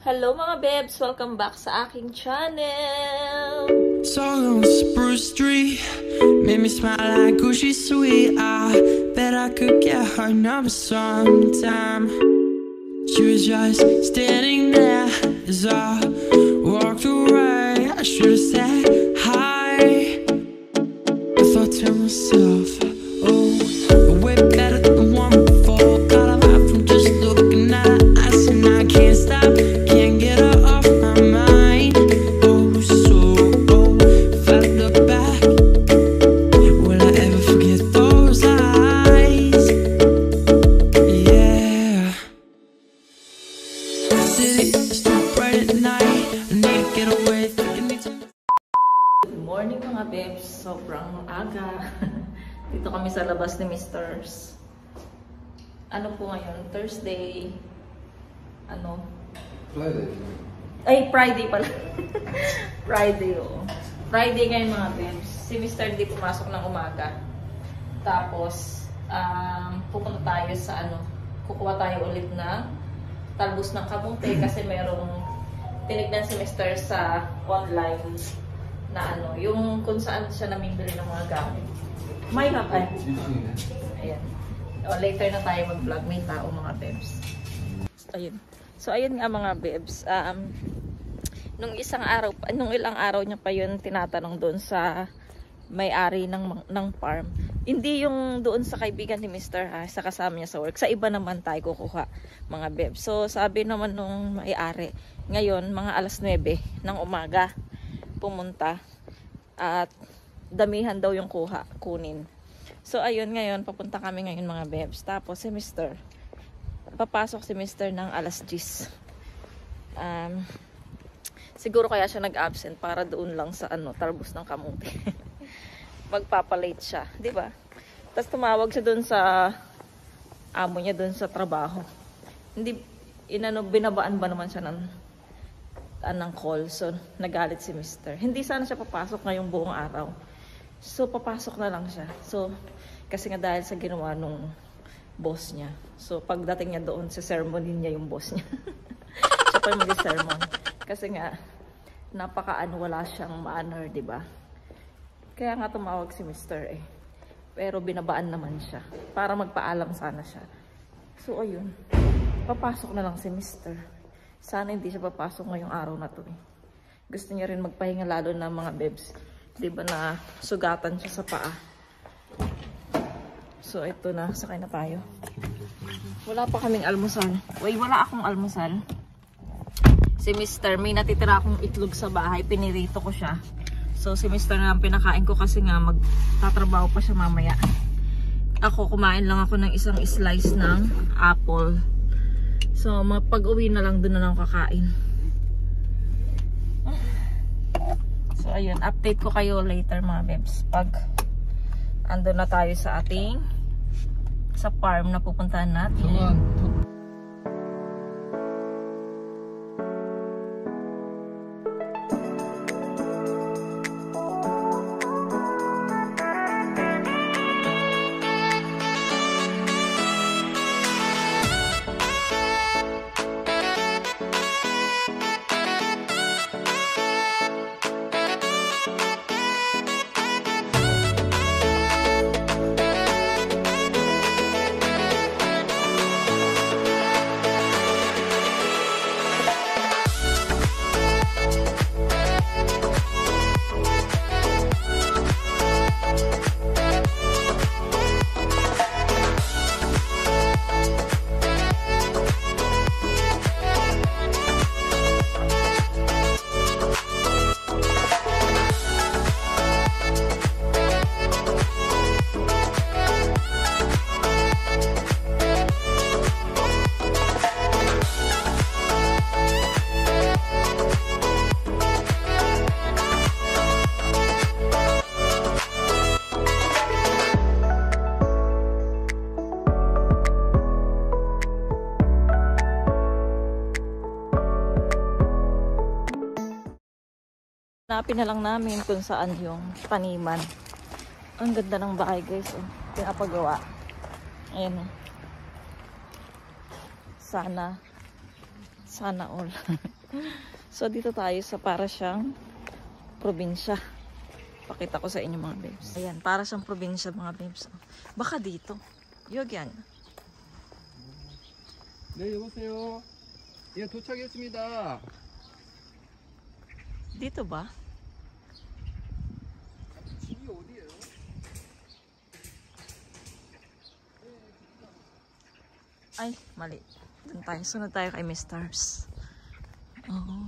Hello mga bebs! Welcome back sa aking channel! Song on Spruce Street made me smile like Gucci sweet. I bet I could get her number sometime. She was just standing there as I walked away. I should have said hi. I thought to myself, oh, way better than the one before. Got a laugh from just looking at her eyes, and I can't stop. Can't get her off my mind. Oh, so if I look back, will I ever forget those eyes? Yeah. City is too bright at night. I need to get away. Good morning mga bebs! Sobrang aga. Dito kami sa labas ni Mr.'s. Ano po ngayon? Thursday. Ano? Friday. Ay, Friday pala. Friday, oo. Friday ngayon mga bebs. Si Mr. di pumasok ng umaga. Tapos, pupunta tayo sa ano, kukuha tayo ulit na talbos ng kamote kasi merong tinignan si Mr. sa online na ano, yung kung saan siya namimili ng mga gamit. May napay. Ayan. O, later na tayo mag-vlog. May tao mga bebs. Ayun. So, ayun nga mga bebs. Nung ilang araw niya pa yun tinatanong doon sa may-ari ng farm. Hindi yung doon sa kaibigan ni Mr. ha, sa kasama niya sa work. Sa iba naman tayo kukuha mga bebs. So, sabi naman nung may-ari, ngayon, mga alas 9 ng umaga, pumunta at damihan daw yung kunin. So, ayun ngayon, papunta kami ngayon mga bebs. Tapos si Mr. Papasok si Mr. ng alas 10. Siguro kaya siya nag-absent para doon lang sa ano, talbos ng kamote. Magpapalate siya, di ba? Tapos tumawag siya doon sa amo niya doon sa trabaho. Hindi, binabaan ba naman siya ng call. So, nagalit si Mr. Hindi sana siya papasok ngayong buong araw. So, papasok na lang siya. So, kasi nga dahil sa ginawa nung boss niya. So, pagdating niya doon, sa sermon niya yung boss niya. Siya pa yung mag-sermon. Kasi nga, wala siyang manner, di ba? Kaya nga tumawag si Mr. eh. Pero binabaan naman siya. Para magpaalam sana siya. So, ayun. Papasok na lang si Mr. Sana hindi siya papasok ngayong araw na to eh. Gusto niya rin magpahinga lalo na mga bebs. Diba na sugatan siya sa paa. So ito na, sakay na tayo. Wala pa kaming almusal. Wala akong almusal. Si Mr. may natitira akong itlog sa bahay. Pinirito ko siya. So si Mr. na lang pinakain ko kasi nga magtatrabaho pa siya mamaya. Ako kumain lang ako ng isang slice ng apple. So, pag-uwi na lang doon na lang kakain. So, ayun. Update ko kayo later mga bebs. Pag ando na tayo sa farm na pupuntahan natin. Hanapin na lang namin kung saan yung taniman. Ang ganda ng bahay guys. Oh. Pinapagawa. Ayan. Sana Sana all. So, dito tayo sa para siyang probinsya. Pakita ko sa inyo mga babes. Ayan, para siyang probinsya mga babes. Baka dito. 여기 아니야? 네, 여보세요. 예, 도착했습니다. Dito ba? 집이 어디예요? Ay, mali. Doon tayo. Sunod tayo kay Misters. Oo.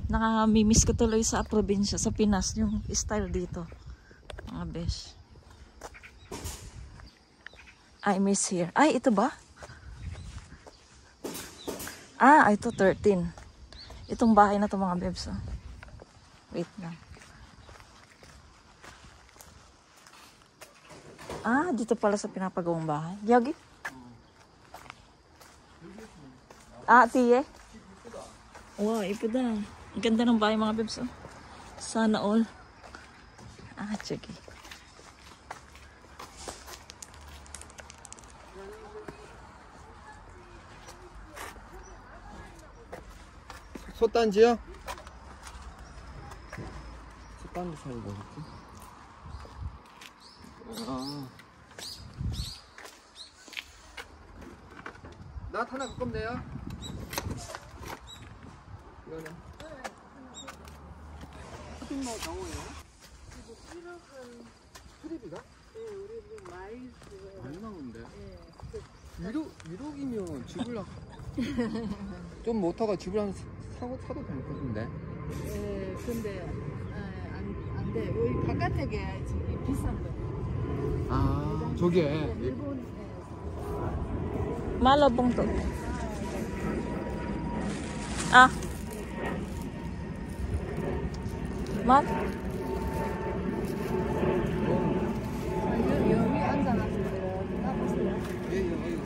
Nakakamiss ko tuloy sa probinsya, sa Pinas, yung style dito. Mga besh. I miss here. Ay, ito ba? Ah, ito 13. Itong bahay na to mga bebs. Oh. Wait lang. Ah, dito pala sa pinapagawang bahay. Yagi? Ah, tiye? Wow, ipuda. Ang ganda ng bahay mga bebs. Oh. Sana all. Ah, sige. 솥단지요? 솥단지 사는 거겠지? 아. 나 하나 갖고 오면 돼요? 이거는? 어떤 뭐 경우예요? 이거 트럭은 수리비가? 예, 우리 마이스 많이 나오는데? 예. 1억이면 집을 좀 못하가 집을 한 사도 될 것 같은데? 예, 근데 안 돼. 여기 바깥에 가야지 비싼 거. 아, 저게? 일본 Malabong to. Ah. Mat? 여기 앉아가지고 따보세요. 예, 예, 예.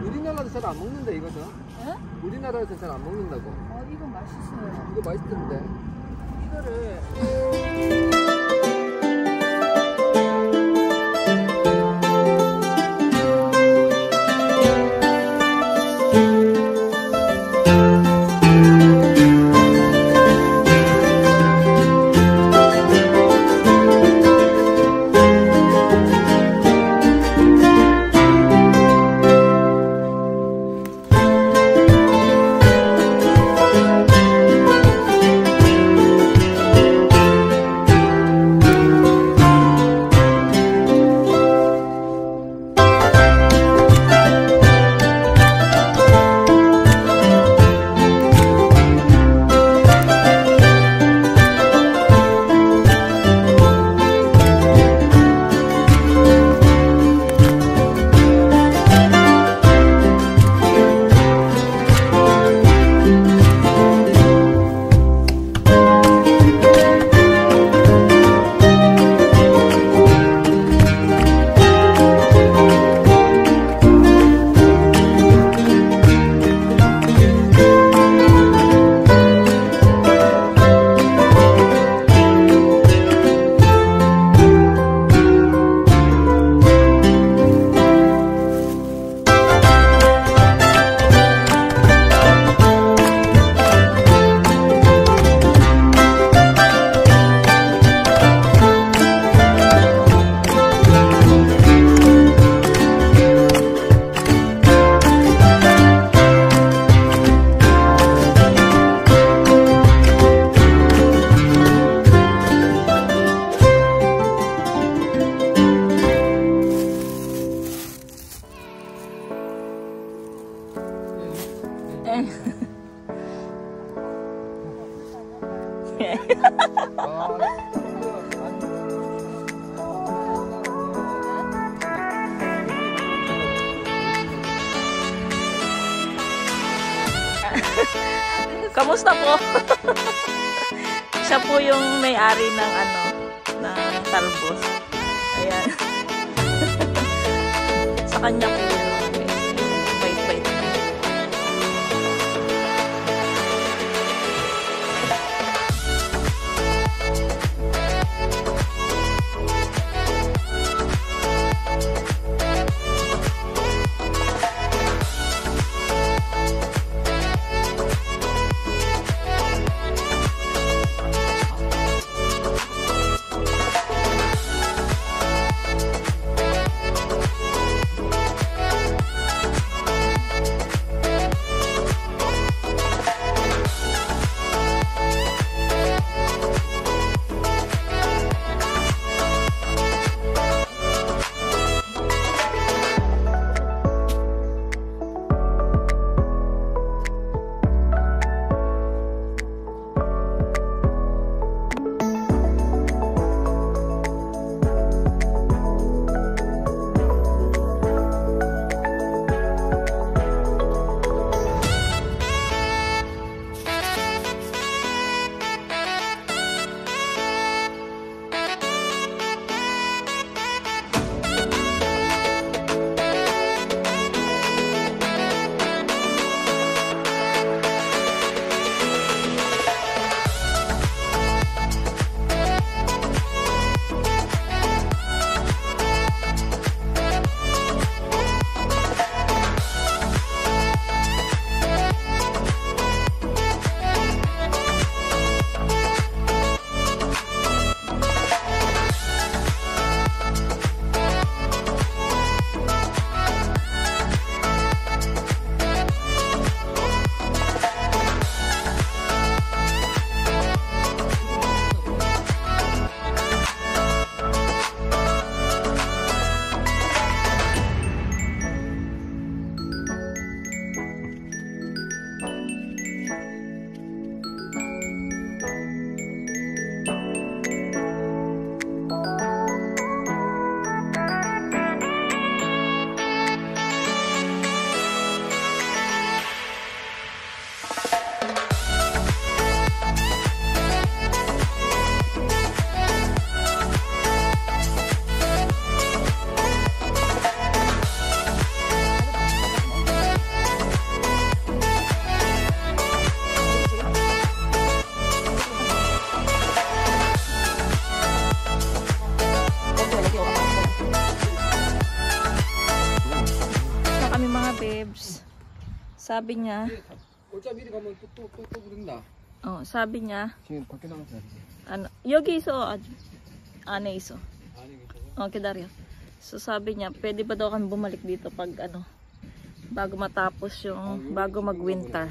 우리나라에서 잘 안 먹는데 이거죠? 예? 우리나라에서 잘 안 먹는다고. 이거 맛있어요. 이거 맛있던데. 이거를 Kamusta po? Siya po yung may-ari ng ng talbos. Ayan. Sa kanya po yung bait-bait. bebs. Sabi niya, 어차피 이리 가면 또 부른다. sabi niya, 지금 밖에 나가서 해야지. ano, 여기 있어. 안에 있어. 안에 계셔요? 기다려. So sabi niya, pwede ba daw kami bumalik dito pag ano, bago matapos yung, bago mag-winter.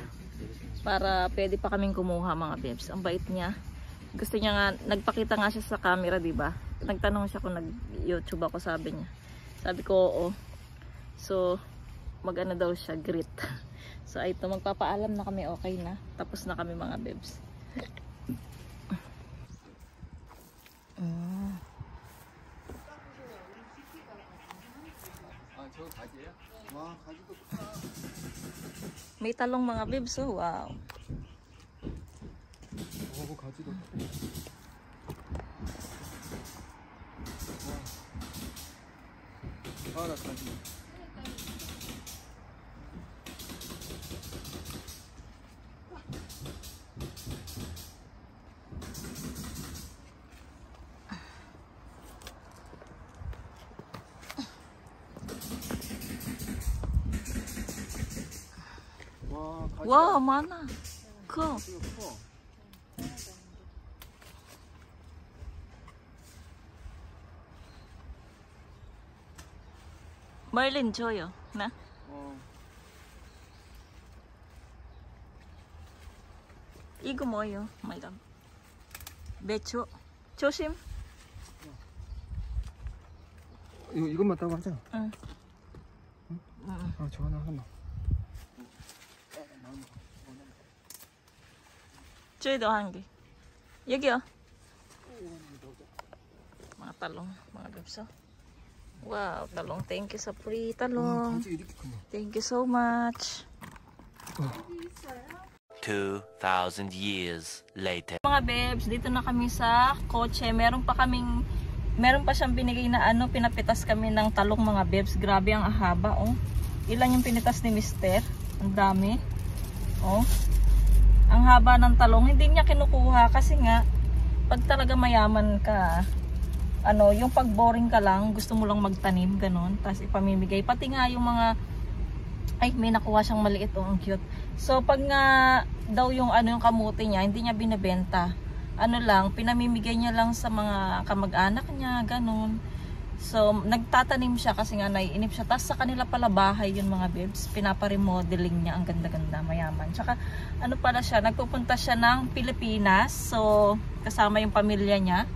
Para pwede pa kaming kumuha mga bebs. Ang bait niya. Gusto niya nga, nagpakita nga siya sa camera, diba? Nagtanong siya kung nag-YouTube ako, sabi niya. Sabi ko, oo. So, mag-ano daw siya, greet. So, ito, magpapaalam na kami, okay na. Tapos na kami mga bebs. 저 가지예요? 와, 가지도 May talong mga bebs, oh, wow. 가지도. 와. 나 가지. Wow, mana? Cool. Marlin, 줘요. 나? 이거 뭐예요? 마이람. 배추. 조심. 이것만 따고 하자. 응. 아, 저 하나. 저희도 한 개. 여기요. Mga talong, mga bebs. Wow, talong. Thank you sa free talong. 가지 이렇게 크네. Thank you so much. 2,000 years later. Mga bebs, dito na kami sa kotse. Meron pa siyang binigay na ano, pinapitas kami ng talong mga bebs. Grabe ang ahaba, oh. Ilan yung pinitas ni Mister? Ang dami. Oh. Ang haba ng talong, hindi niya kinukuha kasi nga pag talaga mayaman ka, ano, yung pag boring ka lang, gusto mo lang magtanim, ganun, tapos ipamimigay. Pati nga yung mga, ay, may nakuha siyang maliit, oh, ang cute. So pag nga daw yung ano, yung kamuti niya, hindi niya binebenta. Ano lang, pinamimigay niya lang sa mga kamag-anak niya, ganun. So nagtatanim siya kasi nga naiinip siya. Tapos sa kanila pala bahay yun mga bebs, pinaparemodeling niya, ang ganda-ganda, mayaman. Tsaka ano pala siya, nagpupunta siya ng Pilipinas, so kasama yung pamilya niya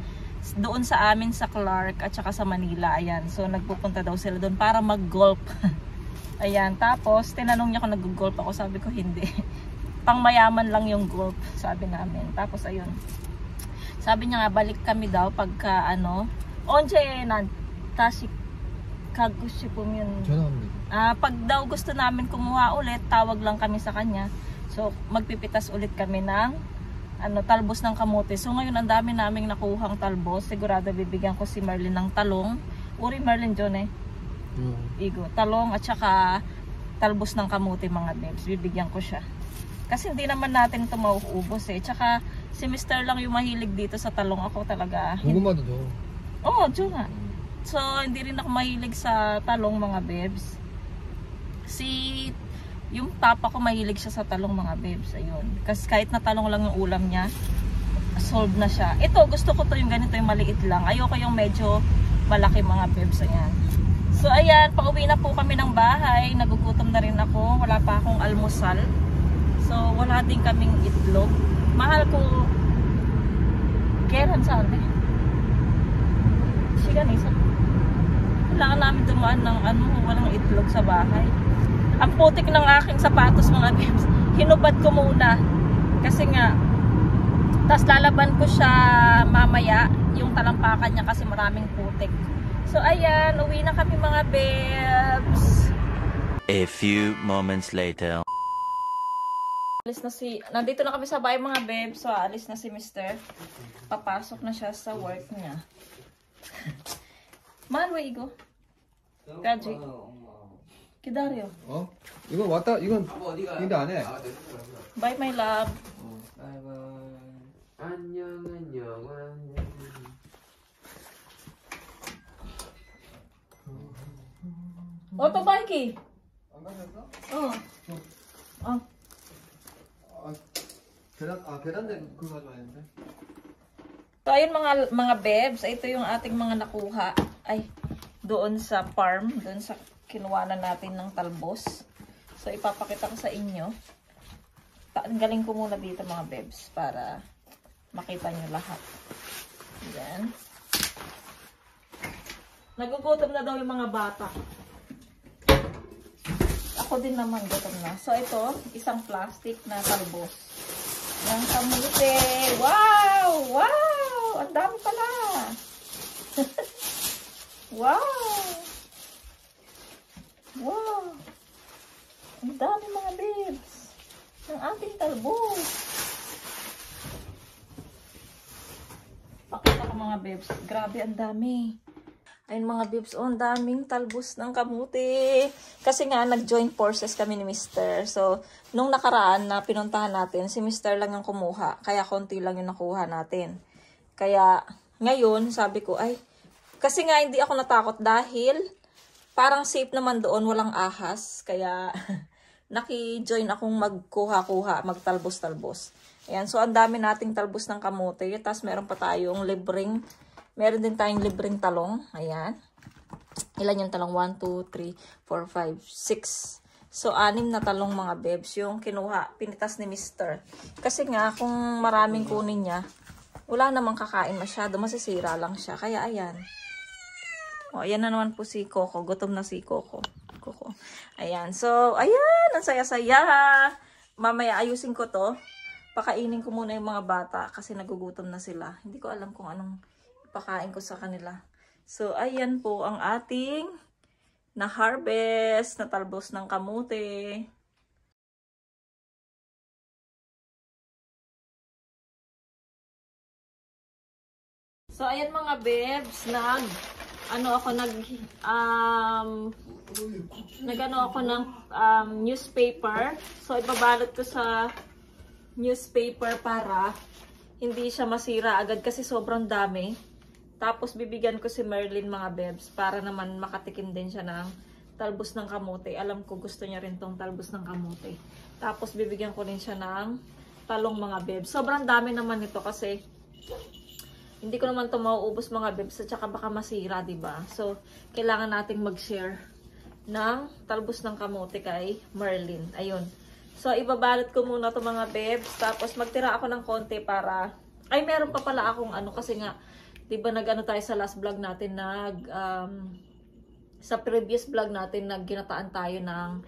doon sa amin sa Clark at saka sa Manila. Ayan, so nagpupunta daw sila doon para mag-golf. Ayan, tapos tinanong niya kung nag-golf ako, sabi ko hindi. Pang mayaman lang yung golf, sabi namin. Tapos ayun, sabi niya nga balik kami daw pagka ano, onje nan 다시 가고 싶으면 pag daw gusto namin kumuha ulit, tawag lang kami sa kanya. So magpipitas ulit kami ng ano, talbos ng kamote. So ngayon ang dami naming nakuhang talbos. Sigurado bibigyan ko si Marlin ng talong. Uri Marlin John eh. Igo, talong at saka talbos ng kamote mga bebs. Bibigyan ko siya. Kasi hindi naman natin ito mauubos eh. Tsaka si Mr. lang yung mahilig dito sa talong. Ako talaga. 고구마도 줘. Oo, Diyo nga. So, hindi rin ako mahilig sa talong mga bebs. Yung papa ko mahilig siya sa talong mga bebs. Ayun. Kasi kahit na talong lang yung ulam niya, solve na siya. Ito, gusto ko to yung ganito, yung maliit lang. Ayoko yung medyo malaki mga bebs. Ayan. So, ayan. Pauwi na po kami ng bahay. Nagugutom na rin ako. Wala pa akong almusal. So, wala din kaming itlog. Mahal ko. Kailan saan eh? Siya ganisa. Kailangan namin dumaan ng ano, walang itlog sa bahay. Ang putik ng aking sapatos mga bebs. Hinubad ko muna. Kasi nga, tas lalaban ko siya mamaya, yung talampakan niya kasi maraming putik. So ayan, uwi na kami mga bebs. A few moments later. Alis na nandito na kami sa bahay mga bebs. So alis na si Mr. Papasok na siya sa work niya. Man, where you go? 가지. 기다려. 이건 왔다. 이건 근데 안 해. Bye my love. 안녕. Oto bike. 안 가져왔어? 어. 계란대 그거 가져와야 되는데. So, ayun mga bebs, ito yung ating mga nakuha. Ay, doon sa farm, doon sa kinuwanan natin ng talbos. So, ipapakita ko sa inyo. Tanggalin ko muna dito mga bebs para makita nyo lahat. Yan. Nagugutom na daw yung mga bata. Ako din naman gutom na. So, ito, isang plastic na talbos. Ng kamote. Wow! Wow! Ang dami pala. Wow! Wow! Ang dami mga babes. Ng ating talbos. Pakita ko mga babes. Grabe, ang dami. Ayun mga babes, oh, ang daming talbos ng kamuti. Kasi nga, nag-join forces kami ni Mr. So, nung nakaraan na pinuntahan natin, si Mr. lang ang kumuha. Kaya konti lang yung nakuha natin. Kaya, ngayon, sabi ko, ay, kasi nga hindi ako natakot dahil parang safe naman doon, walang ahas. Kaya, naki-join akong magkuha-kuha, magtalbos-talbos. Ayan, so ang dami nating talbos ng kamuti. Tapos meron pa tayong libreng, meron din tayong libreng talong. Ayan. Ilan yung talong? 1, 2, 3, 4, 5, 6. So, 6 na talong mga bebs yung kinuha, pinitas ni Mr. Kasi nga, kung maraming kunin niya, wala namang kakain masyado, masisira lang siya. Kaya, ayan. O, ayan na naman po si Coco. Gutom na si Coco. Ayan. So, ayan. Ang saya-saya. Mamaya, ayusin ko to. Pakainin ko muna yung mga bata kasi nagugutom na sila. Hindi ko alam kung anong ipakain ko sa kanila. So, ayan po ang ating na-harvest na talbos ng kamuti. So, ayan mga bebs, nag-ano ako ng newspaper. So, ibabalot ko sa newspaper para hindi siya masira agad kasi sobrang dami. Tapos, bibigyan ko si Merlin mga bebs para naman makatikim din siya ng talbos ng kamote. Alam ko gusto niya rin tong talbos ng kamote. Tapos, bibigyan ko rin siya ng talong mga bebs. Sobrang dami naman ito kasi hindi ko naman ito mauubos mga bebs at saka baka masira, diba? So, kailangan nating mag-share ng talbos ng kamote kay Merlin. Ayun. So, ibabalot ko muna ito mga bebs. Tapos, magtira ako ng konti para... Ay, meron pa pala akong ano kasi nga, diba nag-ano tayo sa last vlog natin, sa previous vlog natin, nagginataan tayo ng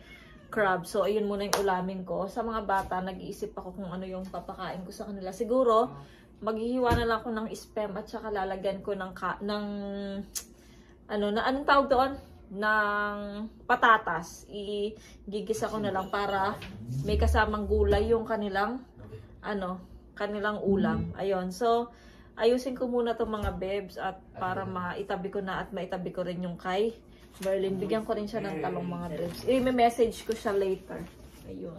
crab. So, ayun muna yung ulamin ko. Sa mga bata, nag-iisip ako kung ano yung papakain ko sa kanila. Siguro, maghihiwa na lang ako ng spam at saka lalagyan ko ng anong tawag doon? Ng patatas. Igigisa ko na lang para may kasamang gulay yung kanilang ulam. Ayun. So, ayusin ko muna itong mga bebs at para maitabi ko na at maitabi ko rin yung kay Merlin. Bigyan ko rin siya ng talong mga bebs. I-message ko siya later. Ayun.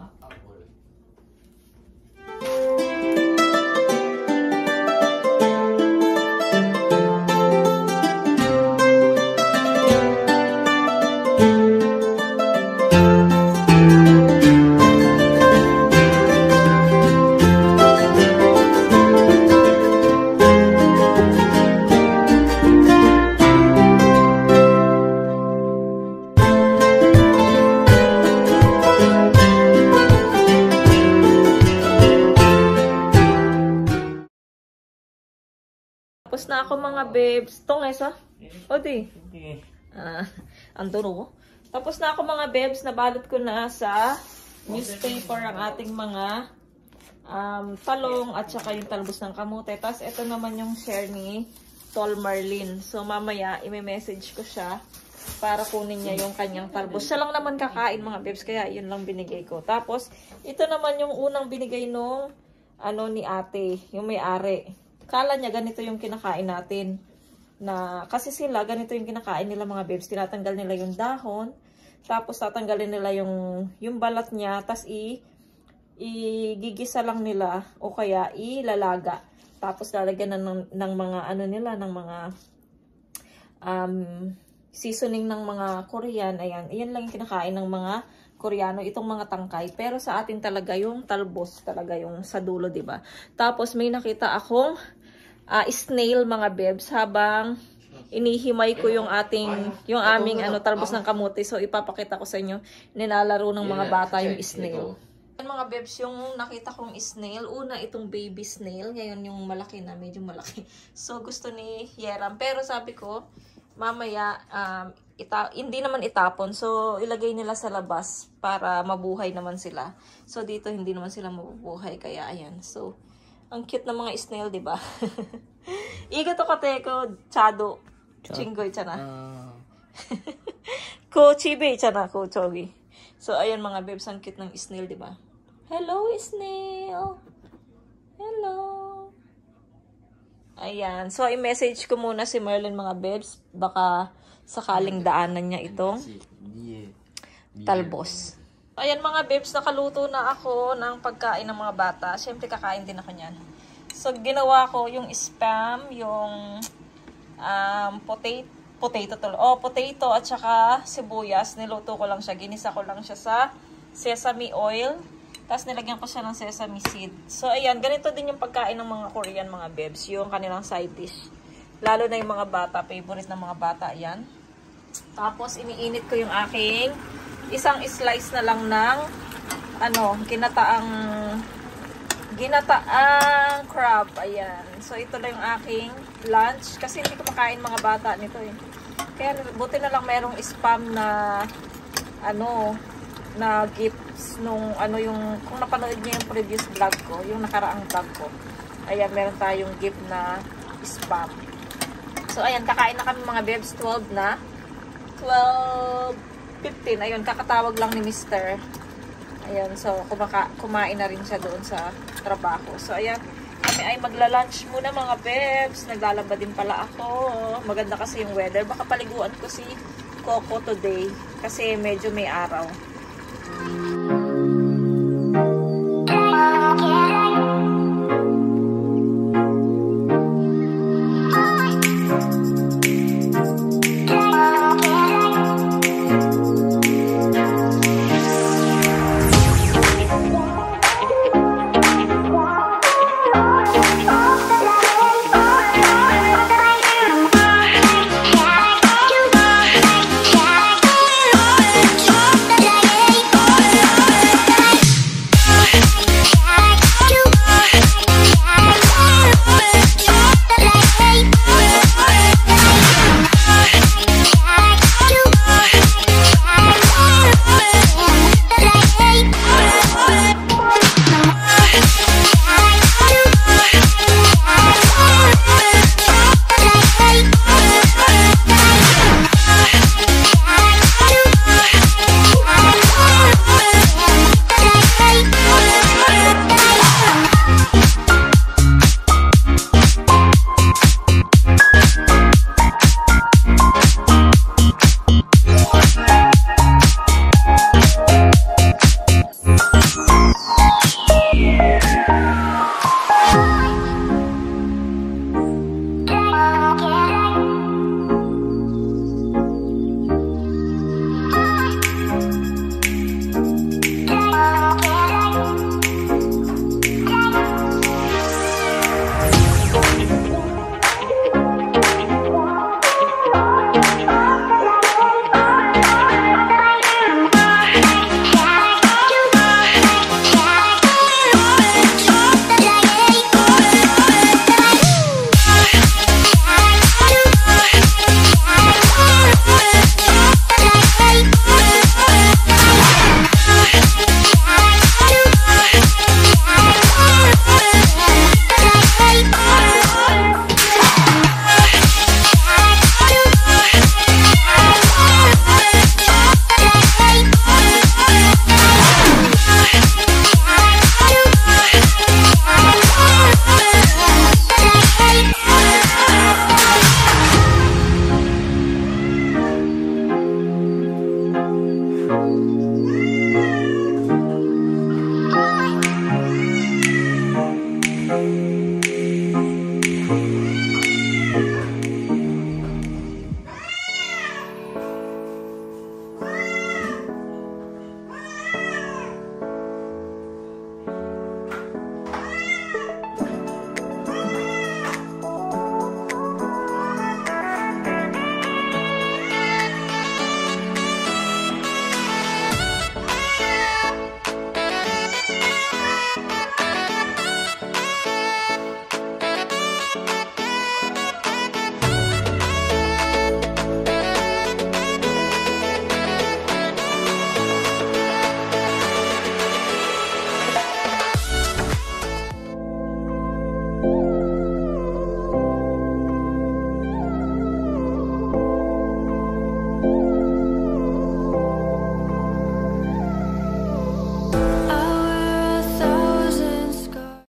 Tapos na ako mga babes. Tonges ah? O di? Andun. Tapos na ako mga babes. Nabalot ko na sa newspaper ang ating mga talong at saka yung talbos ng kamote. Tapos ito naman yung share ni Tol Merlin. So mamaya i-message ko siya para kunin niya yung kanyang talbos. Siya lang naman kakain mga babes. Kaya yun lang binigay ko. Tapos ito naman yung unang binigay nung ni ate. Yung may-ari. Kala niya ganito yung kinakain natin. Kasi sila, ganito yung kinakain nila mga babes. Tinatanggal nila yung dahon. Tapos tatanggalin nila yung balat niya. Tapos igigisa lang nila. O kaya ilalaga. Tapos lalagyan ng mga ng mga seasoning ng mga Korean. Ayan, iyan lang yung kinakain ng mga Koreano, itong mga tangkay. Pero sa atin talaga yung talbos talaga yung sa dulo, diba? Tapos may nakita akong snail mga bebs habang inihimay ko yung aming talbos ng kamote. So ipapakita ko sa inyo, nilalaro ng mga bata yung snail. Mga bebs, yung nakita kong snail, una itong baby snail, ngayon yung malaki na, medyo malaki. So gusto ni Yeram, pero sabi ko mamaya hindi naman itapon. So ilagay nila sa labas para mabuhay naman sila. So dito hindi naman sila mabubuhay, kaya ayan. So ang cute na mga snail, 'di ba? Iga to kate ko chado. Chingoy chana. Ko chibe chana ko chogi. So ayan mga bebs, ang cute ng snail, 'di ba? Hello snail. Hello. Ayan. So i-message ko muna si Merlin mga bebs, baka sakaling daanan niya itong talbos. Ayan mga bebs, nakaluto na ako ng pagkain ng mga bata. Siyempre kakain din ako niyan. So ginawa ko yung spam, yung potato at saka sibuyas. Niluto ko lang siya, ginisa ko lang siya sa sesame oil. Tapos nilagyan ko siya ng sesame seed. So ayan, ganito din yung pagkain ng mga Korean mga bebs, yung kanilang side dish. Lalo na yung mga bata, favorite ng mga bata, ayan. Tapos iniinit ko yung aking isang slice na lang ng ginataang crab, ayan. So ito lang yung aking lunch kasi hindi ko makain mga bata nito eh. Kaya buti na lang merong spam na na gifts nung yung kung napanood niyo yung previous vlog ko, yung nakaraang vlog ko. Ayan, meron tayong gift na spam. So ayan, kakain na kami mga bebs, 12:15. Ayun, kakatawag lang ni Mr. Ayan, so kumain na rin siya doon sa trabaho. So ayan, kami ay magla-lunch muna mga bebs. Naglalaba din pala ako. Maganda kasi yung weather. Baka paliguan ko si Coco today kasi medyo may araw.